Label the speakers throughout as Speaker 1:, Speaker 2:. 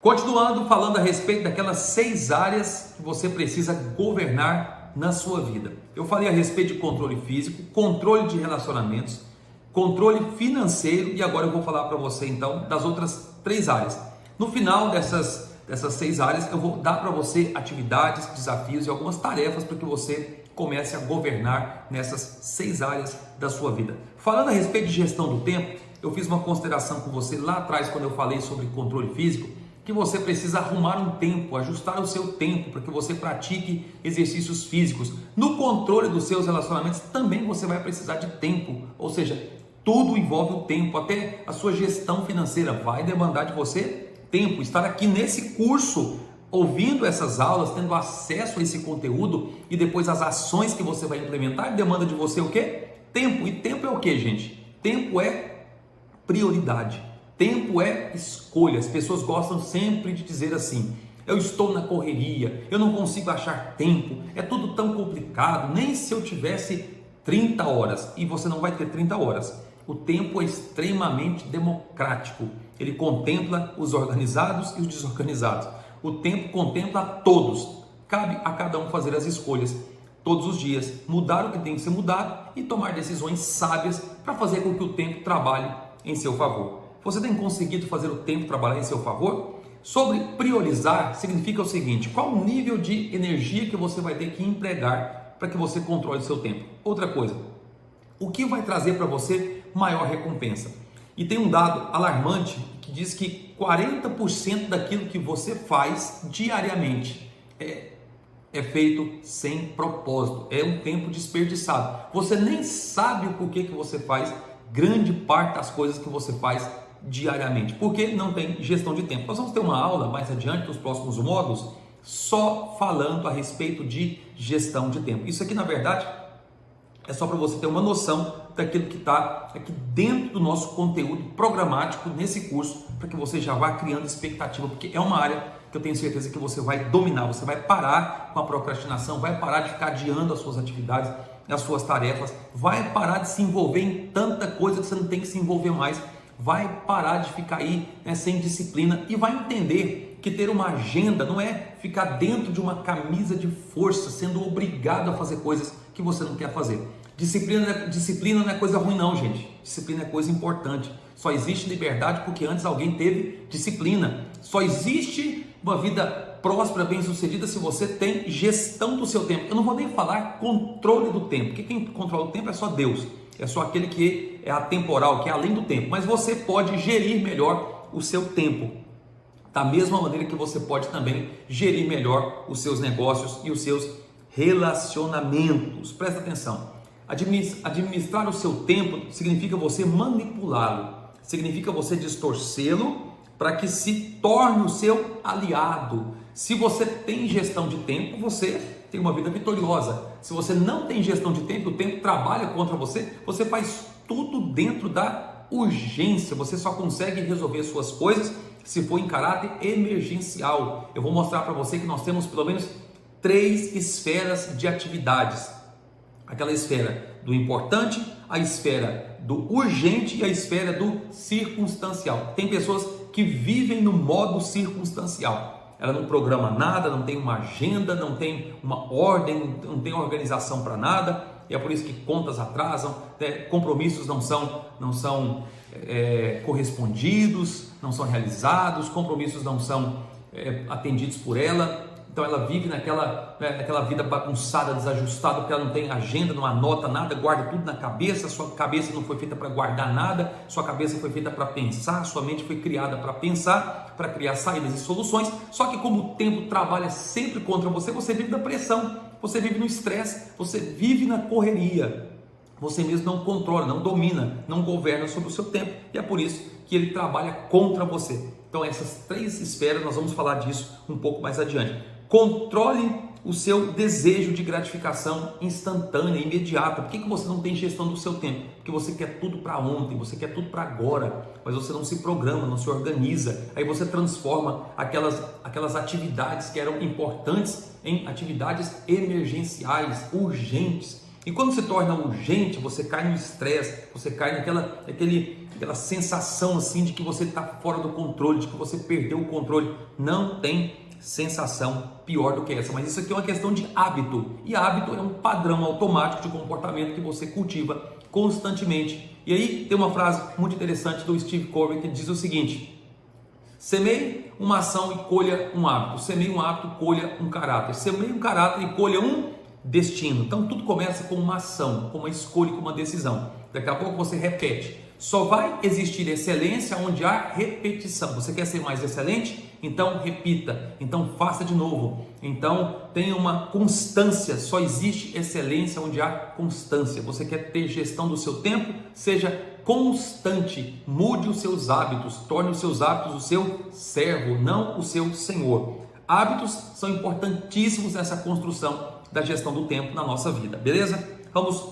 Speaker 1: Continuando falando a respeito daquelas 6 áreas que você precisa governar na sua vida. Eu falei a respeito de controle físico, controle de relacionamentos, controle financeiro e agora eu vou falar para você então das outras 3 áreas. No final dessas 6 áreas eu vou dar para você atividades, desafios e algumas tarefas para que você comece a governar nessas 6 áreas da sua vida. Falando a respeito de gestão do tempo, eu fiz uma consideração com você lá atrás quando eu falei sobre controle físico, que você precisa arrumar um tempo, ajustar o seu tempo para que você pratique exercícios físicos. No controle dos seus relacionamentos também você vai precisar de tempo, ou seja, tudo envolve o tempo, até a sua gestão financeira vai demandar de você tempo. Estar aqui nesse curso, ouvindo essas aulas, tendo acesso a esse conteúdo e depois as ações que você vai implementar, demanda de você o quê? Tempo. E tempo é o quê, gente? Tempo é prioridade. Tempo é escolha. As pessoas gostam sempre de dizer assim: eu estou na correria, eu não consigo achar tempo, é tudo tão complicado, nem se eu tivesse 30 horas. E você não vai ter 30 horas. O tempo é extremamente democrático. Ele contempla os organizados e os desorganizados. O tempo contempla a todos. Cabe a cada um fazer as escolhas todos os dias, mudar o que tem que ser mudado e tomar decisões sábias para fazer com que o tempo trabalhe em seu favor. Você tem conseguido fazer o tempo trabalhar em seu favor? Sobre priorizar, significa o seguinte: qual o nível de energia que você vai ter que empregar para que você controle o seu tempo? Outra coisa, o que vai trazer para você maior recompensa? E tem um dado alarmante que diz que 40% daquilo que você faz diariamente é feito sem propósito, é um tempo desperdiçado. Você nem sabe o porquê que você faz grande parte das coisas que você faz diariamente, porque não tem gestão de tempo. Nós vamos ter uma aula mais adiante, nos próximos módulos, só falando a respeito de gestão de tempo. Isso aqui, na verdade, é só para você ter uma noção daquilo que está aqui dentro do nosso conteúdo programático nesse curso, para que você já vá criando expectativa, porque é uma área que eu tenho certeza que você vai dominar, você vai parar com a procrastinação, vai parar de ficar adiando as suas atividades, as suas tarefas, vai parar de se envolver em tanta coisa que você não tem que se envolver mais, vai parar de ficar aí sem disciplina e vai entender que ter uma agenda não é ficar dentro de uma camisa de força, sendo obrigado a fazer coisas que você não quer fazer. Disciplina não é coisa ruim não, gente. Disciplina é coisa importante. Só existe liberdade porque antes alguém teve disciplina. Só existe uma vida próspera, bem-sucedida, se você tem gestão do seu tempo. Eu não vou nem falar controle do tempo, porque quem controla o tempo é só Deus. É só aquele que é atemporal, que é além do tempo. Mas você pode gerir melhor o seu tempo. Da mesma maneira que você pode também gerir melhor os seus negócios e os seus relacionamentos. Presta atenção. Administrar o seu tempo significa você manipulá-lo. Significa você distorcê-lo para que se torne o seu aliado. Se você tem gestão de tempo, você tem uma vida vitoriosa. Se você não tem gestão de tempo, o tempo trabalha contra você, você faz tudo dentro da urgência. Você só consegue resolver suas coisas se for em caráter emergencial. Eu vou mostrar para você que nós temos pelo menos 3 esferas de atividades. Aquela esfera do importante, a esfera do urgente e a esfera do circunstancial. Tem pessoas que vivem no modo circunstancial. Ela não programa nada, não tem uma agenda, não tem uma ordem, não tem organização para nada. E é por isso que contas atrasam, compromissos não são correspondidos, não são realizados, compromissos não são atendidos por ela. Então ela vive naquela vida bagunçada, desajustada, porque ela não tem agenda, não anota nada, guarda tudo na cabeça. Sua cabeça não foi feita para guardar nada, sua cabeça foi feita para pensar, sua mente foi criada para pensar, para criar saídas e soluções. Só que como o tempo trabalha sempre contra você, você vive na pressão, você vive no estresse, você vive na correria. Você mesmo não controla, não domina, não governa sobre o seu tempo. E é por isso que ele trabalha contra você. Então essas 3 esferas, nós vamos falar disso um pouco mais adiante. Controle o seu desejo de gratificação instantânea, imediata. Por que você não tem gestão do seu tempo? Porque você quer tudo para ontem, você quer tudo para agora, mas você não se programa, não se organiza. Aí você transforma aquelas atividades que eram importantes em atividades emergenciais, urgentes. E quando se torna urgente, você cai no estresse, você cai naquele aquela sensação assim de que você está fora do controle, de que você perdeu o controle. Não tem sensação pior do que essa, mas isso aqui é uma questão de hábito, e hábito é um padrão automático de comportamento que você cultiva constantemente. E aí tem uma frase muito interessante do Steve Covey que diz o seguinte: semeie uma ação e colha um hábito, semeie um hábito, colha um caráter, semeie um caráter e colha um destino. Então tudo começa com uma ação, com uma escolha, com uma decisão. Daqui a pouco você repete. Só vai existir excelência onde há repetição. Você quer ser mais excelente? Então repita, então faça de novo, então tenha uma constância. Só existe excelência onde há constância. Você quer ter gestão do seu tempo? Seja constante, mude os seus hábitos, torne os seus hábitos o seu servo, não o seu senhor. Hábitos são importantíssimos nessa construção da gestão do tempo na nossa vida, beleza? Vamos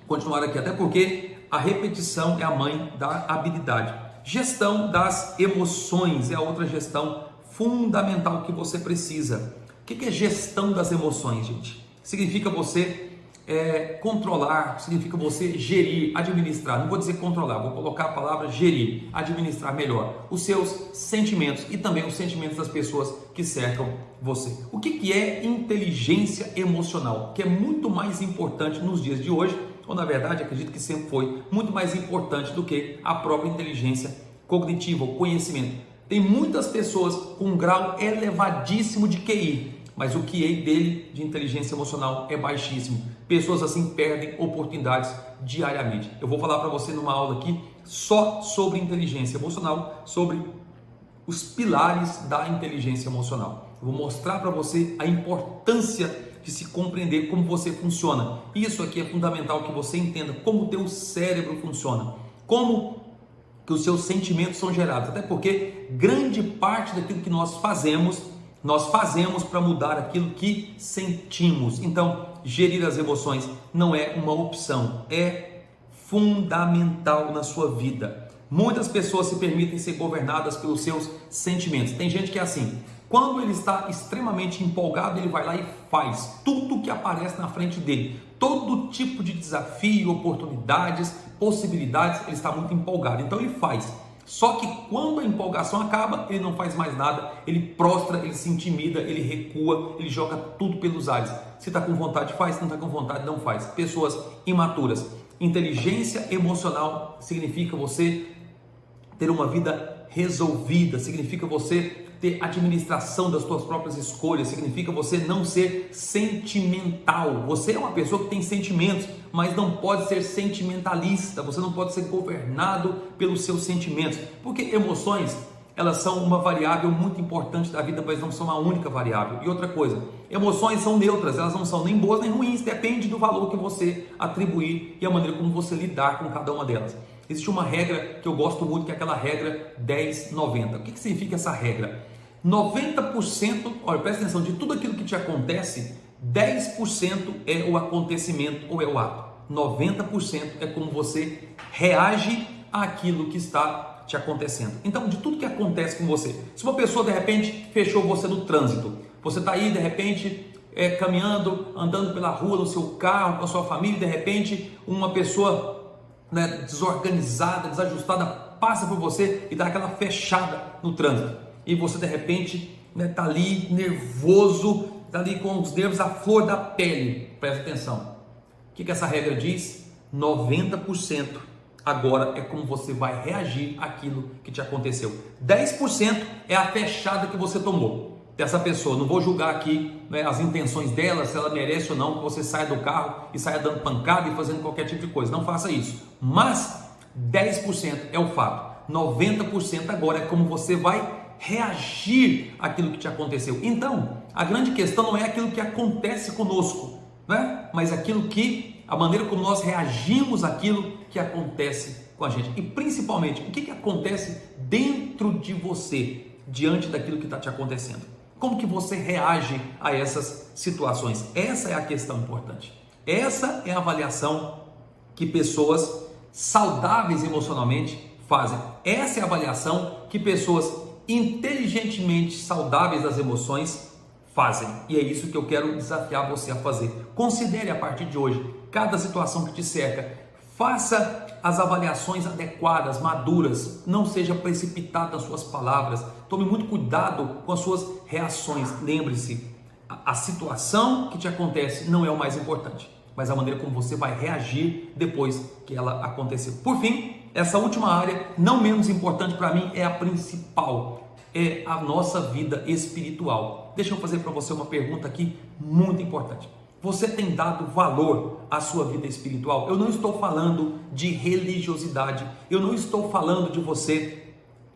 Speaker 1: continuar aqui, até porque a repetição é a mãe da habilidade. Gestão das emoções é a outra gestão fundamental que você precisa. O que é gestão das emoções, gente? Significa você controlar, significa você gerir, administrar. Não vou dizer controlar, vou colocar a palavra gerir, administrar melhor os seus sentimentos e também os sentimentos das pessoas que cercam você. O que é inteligência emocional? Que é muito mais importante nos dias de hoje, ou na verdade acredito que sempre foi muito mais importante do que a própria inteligência cognitiva, o conhecimento. Tem muitas pessoas com um grau elevadíssimo de QI, mas o QI dele de inteligência emocional é baixíssimo. Pessoas assim perdem oportunidades diariamente. Eu vou falar para você numa aula aqui só sobre inteligência emocional, sobre os pilares da inteligência emocional. Eu vou mostrar para você a importância de se compreender como você funciona. Isso aqui é fundamental, que você entenda como o teu cérebro funciona, como que os seus sentimentos são gerados, até porque grande parte daquilo que nós fazemos para mudar aquilo que sentimos. Então, gerir as emoções não é uma opção, é fundamental na sua vida. Muitas pessoas se permitem ser governadas pelos seus sentimentos. Tem gente que é assim: quando ele está extremamente empolgado, ele vai lá e faz tudo que aparece na frente dele. Todo tipo de desafio, oportunidades, possibilidades, ele está muito empolgado, então ele faz. Só que quando a empolgação acaba, ele não faz mais nada, ele prostra, ele se intimida, ele recua, ele joga tudo pelos ares. Se está com vontade, faz; se não está com vontade, não faz. Pessoas imaturas. Inteligência emocional significa você ter uma vida resolvida, significa você ter administração das suas próprias escolhas, significa você não ser sentimental. Você é uma pessoa que tem sentimentos, mas não pode ser sentimentalista, você não pode ser governado pelos seus sentimentos, porque emoções, elas são uma variável muito importante da vida, mas não são a única variável. E outra coisa, emoções são neutras, elas não são nem boas nem ruins, depende do valor que você atribuir e a maneira como você lidar com cada uma delas. Existe uma regra que eu gosto muito, que é aquela regra 10-90. O que significa essa regra? 90%, olha, presta atenção, de tudo aquilo que te acontece, 10% é o acontecimento ou é o ato. 90% é como você reage àquilo que está te acontecendo. Então, de tudo que acontece com você, se uma pessoa de repente fechou você no trânsito, você está aí de repente caminhando, andando pela rua no seu carro com a sua família, de repente uma pessoa desorganizada, desajustada, passa por você e dá aquela fechada no trânsito. E você de repente está ali nervoso, está ali com os nervos à flor da pele. Presta atenção. O que essa regra diz? 90% agora é como você vai reagir àquilo que te aconteceu. 10% é a fechada que você tomou dessa pessoa. Não vou julgar aqui as intenções dela, se ela merece ou não que você saia do carro e saia dando pancada e fazendo qualquer tipo de coisa. Não faça isso. Mas 10% é o fato. 90% agora é como você vai reagir àquilo que te aconteceu. Então, a grande questão não é aquilo que acontece conosco, né? Mas a maneira como nós reagimos àquilo que acontece com a gente. E principalmente, o que acontece dentro de você diante daquilo que está te acontecendo. Como que você reage a essas situações? Essa é a questão importante. Essa é a avaliação que pessoas saudáveis emocionalmente fazem. Essa é a avaliação que pessoas inteligentemente saudáveis das emoções fazem. E é isso que eu quero desafiar você a fazer. Considere a partir de hoje cada situação que te cerca. Faça as avaliações adequadas, maduras, não seja precipitado nas suas palavras, tome muito cuidado com as suas reações. Lembre-se, a situação que te acontece não é o mais importante, mas a maneira como você vai reagir depois que ela aconteceu. Por fim, essa última área, não menos importante para mim, é a principal, é a nossa vida espiritual. Deixa eu fazer para você uma pergunta aqui muito importante. Você tem dado valor à sua vida espiritual? Eu não estou falando de religiosidade, eu não estou falando de você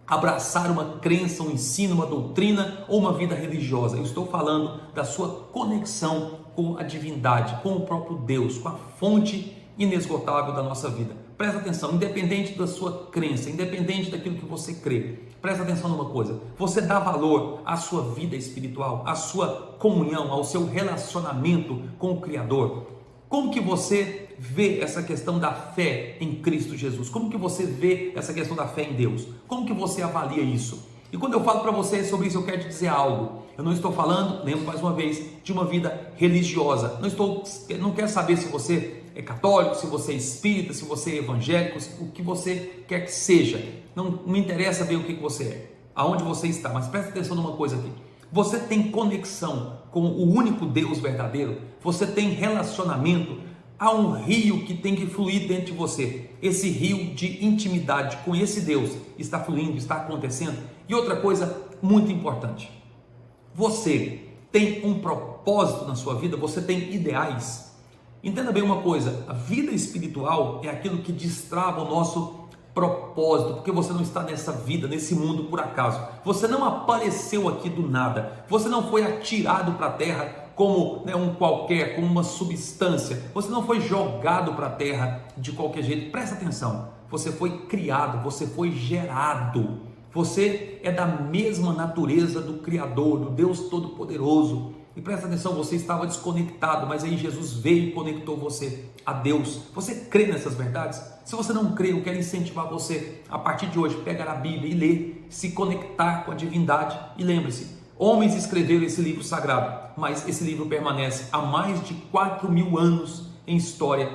Speaker 1: abraçar uma crença, um ensino, uma doutrina ou uma vida religiosa. Eu estou falando da sua conexão com a divindade, com o próprio Deus, com a fonte inesgotável da nossa vida. Presta atenção, independente da sua crença, independente daquilo que você crê, presta atenção numa coisa: você dá valor à sua vida espiritual, à sua comunhão, ao seu relacionamento com o Criador? Como que você vê essa questão da fé em Cristo Jesus? Como que você vê essa questão da fé em Deus? Como que você avalia isso? E quando eu falo para você sobre isso, eu quero te dizer algo. Eu não estou falando, lembro mais uma vez, de uma vida religiosa. Não quero saber se você é católico, se você é espírita, se você é evangélico, o que você quer que seja. Não me interessa bem o que você é, aonde você está, mas presta atenção numa coisa aqui. Você tem conexão com o único Deus verdadeiro? Você tem relacionamento? Há um rio que tem que fluir dentro de você. Esse rio de intimidade com esse Deus está fluindo, está acontecendo. E outra coisa muito importante: você tem um propósito na sua vida? Você tem ideais? Entenda bem uma coisa: a vida espiritual é aquilo que destrava o nosso propósito, porque você não está nessa vida, nesse mundo por acaso. Você não apareceu aqui do nada, você não foi atirado para a terra como um qualquer, como uma substância, você não foi jogado para a terra de qualquer jeito. Presta atenção, você foi criado, você foi gerado, você é da mesma natureza do Criador, do Deus Todo-Poderoso. E presta atenção, você estava desconectado, mas aí Jesus veio e conectou você a Deus. Você crê nessas verdades? Se você não crê, eu quero incentivar você a partir de hoje, pegar a Bíblia e ler, se conectar com a divindade. E lembre-se, homens escreveram esse livro sagrado, mas esse livro permanece há mais de 4.000 anos em história.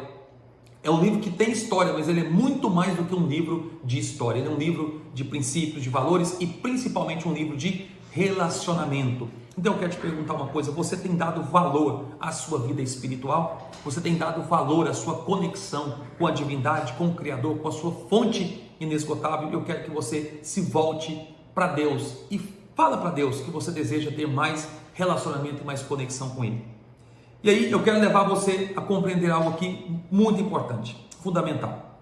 Speaker 1: É um livro que tem história, mas ele é muito mais do que um livro de história. Ele é um livro de princípios, de valores e principalmente um livro de relacionamento. Então eu quero te perguntar uma coisa: você tem dado valor à sua vida espiritual? Você tem dado valor à sua conexão com a divindade, com o Criador, com a sua fonte inesgotável? Eu quero que você se volte para Deus e fala para Deus que você deseja ter mais relacionamento e mais conexão com Ele. E aí eu quero levar você a compreender algo aqui muito importante, fundamental.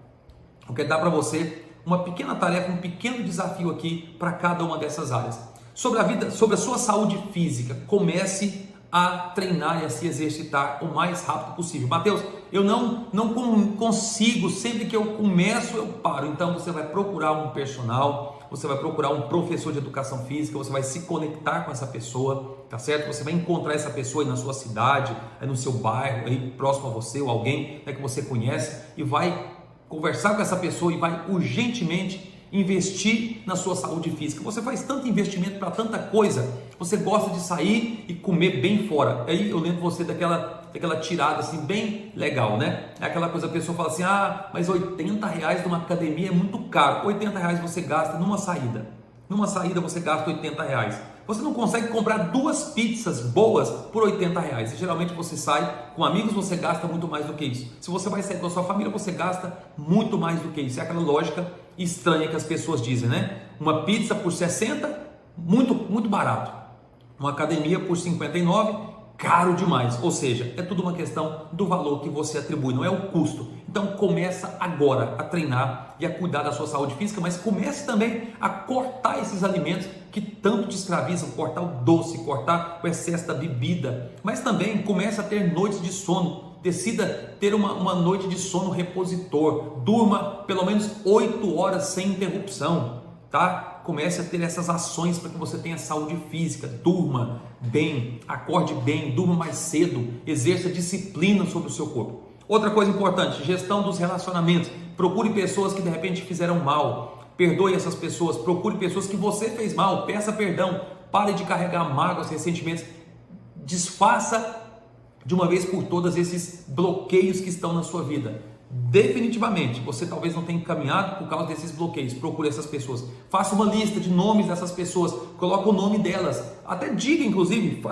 Speaker 1: Eu quero dar para você uma pequena tarefa, um pequeno desafio aqui para cada uma dessas áreas. Sobre a vida, sobre a sua saúde física, comece a treinar e a se exercitar o mais rápido possível. Mateus, eu não consigo, sempre que eu começo eu paro. Então você vai procurar um personal, você vai procurar um professor de educação física, você vai se conectar com essa pessoa, tá certo? Você vai encontrar essa pessoa aí na sua cidade, aí no seu bairro, aí próximo a você, ou alguém que você conhece, e vai conversar com essa pessoa e vai urgentemente investir na sua saúde física. Você faz tanto investimento para tanta coisa, você gosta de sair e comer bem fora. Aí eu lembro você daquela tirada assim bem legal, né? É aquela coisa, a pessoa fala assim: ah, mas R$80 numa academia é muito caro. R$80 você gasta numa saída. Numa saída você gasta R$80. Você não consegue comprar 2 pizzas boas por R$80. E geralmente você sai com amigos, você gasta muito mais do que isso. Se você vai sair com a sua família, você gasta muito mais do que isso. É aquela lógica estranha que as pessoas dizem, né? Uma pizza por 60, muito barato. Uma academia por 59, caro demais. Ou seja, é tudo uma questão do valor que você atribui, não é o custo. Então começa agora a treinar e a cuidar da sua saúde física, mas comece também a cortar esses alimentos que tanto te escravizam, cortar o doce, cortar o excesso da bebida, mas também comece a ter noites de sono. Decida ter uma noite de sono repositor, durma pelo menos 8 horas sem interrupção, tá? Comece a ter essas ações para que você tenha saúde física. Durma bem, acorde bem, durma mais cedo, exerça disciplina sobre o seu corpo. Outra coisa importante, gestão dos relacionamentos. Procure pessoas que de repente fizeram mal, perdoe essas pessoas. Procure pessoas que você fez mal, peça perdão, pare de carregar mágoas, ressentimentos, desfaça de uma vez por todas esses bloqueios que estão na sua vida. definitivamente você talvez não tenha caminhado por causa desses bloqueios. Procure essas pessoas, faça uma lista de nomes dessas pessoas, coloque o nome delas, até diga, inclusive,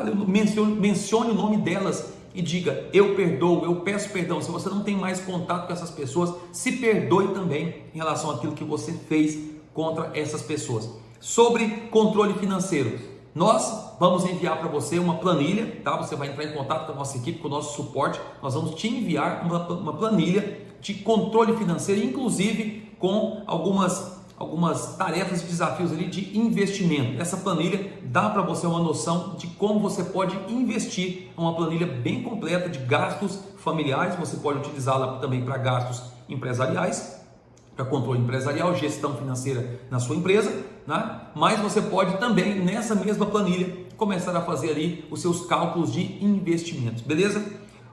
Speaker 1: mencione o nome delas e diga: eu perdoo, eu peço perdão. Se você não tem mais contato com essas pessoas, se perdoe também em relação àquilo que você fez contra essas pessoas. Sobre controle financeiro, nós vamos enviar para você uma planilha, tá? Você vai entrar em contato com a nossa equipe, com o nosso suporte. Nós vamos te enviar uma planilha de controle financeiro, inclusive com algumas tarefas e desafios ali de investimento. Essa planilha dá para você uma noção de como você pode investir. É uma planilha bem completa de gastos familiares. Você pode utilizá-la também para gastos empresariais, para controle empresarial, gestão financeira na sua empresa, né? Mas você pode também, nessa mesma planilha, começar a fazer ali os seus cálculos de investimentos, beleza?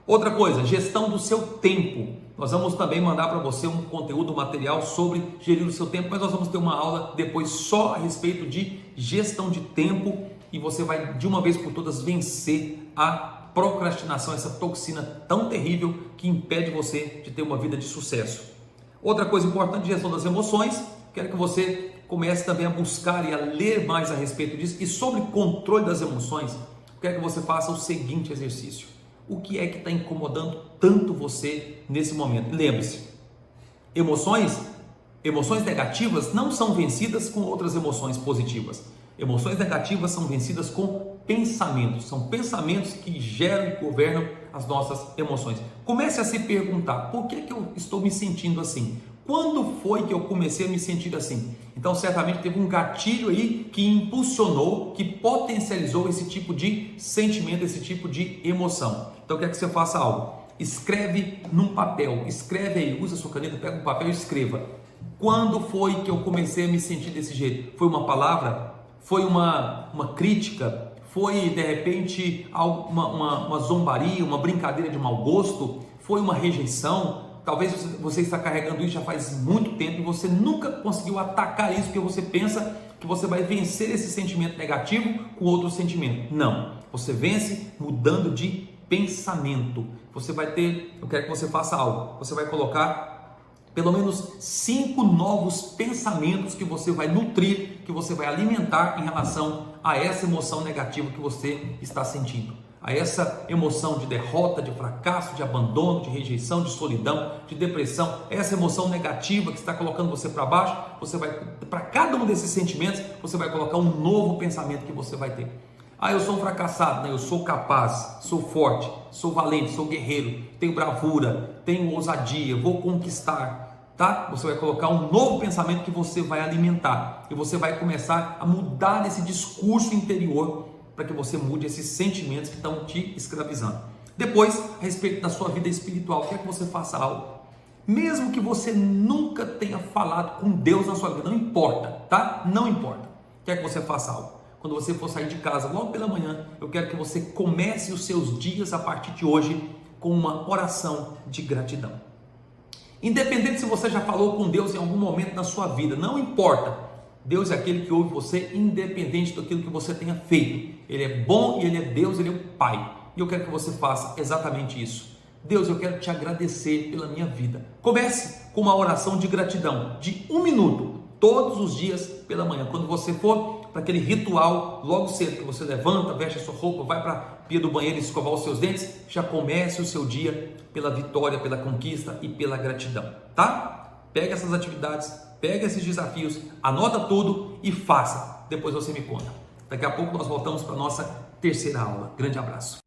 Speaker 1: Outra coisa, gestão do seu tempo. Nós vamos também mandar para você um conteúdo, material sobre gerir o seu tempo, mas nós vamos ter uma aula depois só a respeito de gestão de tempo e você vai de uma vez por todas vencer a procrastinação, essa toxina tão terrível que impede você de ter uma vida de sucesso. Outra coisa importante, gestão das emoções. Quero que você comece também a buscar e a ler mais a respeito disso. E sobre controle das emoções, quero que você faça o seguinte exercício. O que é que está incomodando tanto você nesse momento? Lembre-se, emoções negativas não são vencidas com outras emoções positivas. Emoções negativas são vencidas com pensamentos. São pensamentos que geram e governam as nossas emoções. Comece a se perguntar: por que eu estou me sentindo assim? Quando foi que eu comecei a me sentir assim? Então, certamente teve um gatilho aí que impulsionou, que potencializou esse tipo de sentimento, esse tipo de emoção. Então, eu quero que você faça algo. Escreve num papel, escreve aí, usa sua caneta, pega um papel e escreva. Quando foi que eu comecei a me sentir desse jeito? Foi uma palavra? Foi uma crítica? Foi, de repente, uma zombaria, uma brincadeira de mau gosto? Foi uma rejeição? Talvez você está carregando isso já faz muito tempo e você nunca conseguiu atacar isso porque você pensa que você vai vencer esse sentimento negativo com outro sentimento. Não, você vence mudando de pensamento. Você vai ter, eu quero que você faça algo, você vai colocar pelo menos 5 novos pensamentos que você vai nutrir, que você vai alimentar em relação a essa emoção negativa que você está sentindo. A essa emoção de derrota, de fracasso, de abandono, de rejeição, de solidão, de depressão, essa emoção negativa que está colocando você para baixo, você vai, para cada um desses sentimentos, você vai colocar um novo pensamento que você vai ter. Eu sou um fracassado, né? Eu sou capaz, sou forte, sou valente, sou guerreiro, tenho bravura, tenho ousadia, vou conquistar, tá? Você vai colocar um novo pensamento que você vai alimentar e você vai começar a mudar esse discurso interior para que você mude esses sentimentos que estão te escravizando. Depois, a respeito da sua vida espiritual, quer que você faça algo. Mesmo que você nunca tenha falado com Deus na sua vida, não importa, tá? Não importa. Quer que você faça algo. Quando você for sair de casa logo pela manhã, eu quero que você comece os seus dias a partir de hoje com uma oração de gratidão. Independente se você já falou com Deus em algum momento na sua vida, não importa. Deus é aquele que ouve você independente daquilo que você tenha feito. Ele é bom e Ele é Deus, Ele é o Pai. E eu quero que você faça exatamente isso. Deus, eu quero te agradecer pela minha vida. Comece com uma oração de gratidão de 1 minuto, todos os dias pela manhã. Quando você for para aquele ritual logo cedo, que você levanta, veste a sua roupa, vai para a pia do banheiro e escovar os seus dentes, já comece o seu dia pela vitória, pela conquista e pela gratidão, tá? Pega essas atividades, pega esses desafios, anota tudo e faça. Depois você me conta. Daqui a pouco nós voltamos para a nossa terceira aula. Grande abraço.